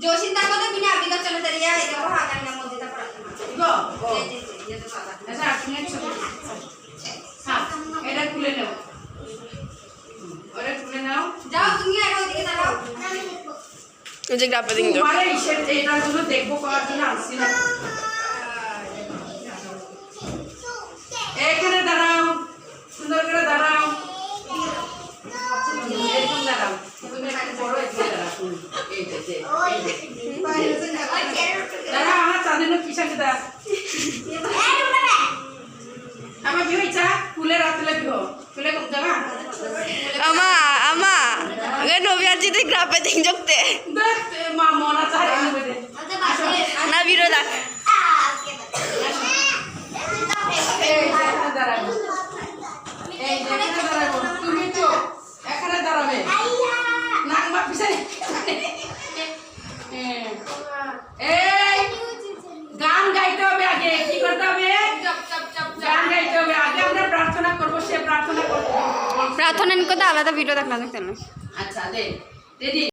जो चिंता को तो बिना अभी का चलो तरिया है देखो हाँ करना मोदी तक पड़ा गो ये तो सादा ऐसा आपने छोड़ हाँ एडा खुले लो खुले नाओ जाओ तुम ही आगे दिखे जाओ मुझे ग्राफ देंगे तुम्हारे इसे एडा जो देखो कौन सी ना सी ना एक ने दाराओ सुंदर करे दाराओ एक तुम दाराओ तुम मेरा बड़ो एक दाराओ दारा हाँ चांदी नो किसान के दार हमें भी इच्छा फूले रात ले भी हो फूले कब जगह अम्मा अगर नोबिया जी तो ग्राफ देंगे जोकते देख माँ मोना चाहे नहीं बजे ना विरोधा তুমি তো এখানে দাঁড়াবে নাক মা পিছনে এই গান গাইতে হবে আগে কি করতে হবে গান গাইতে হবে আগে আমরা প্রার্থনা করব সে প্রার্থনা করব प्रार्थना इनको तो आलादा वीडियो देखना देखते हैं আচ্ছা দে দিদি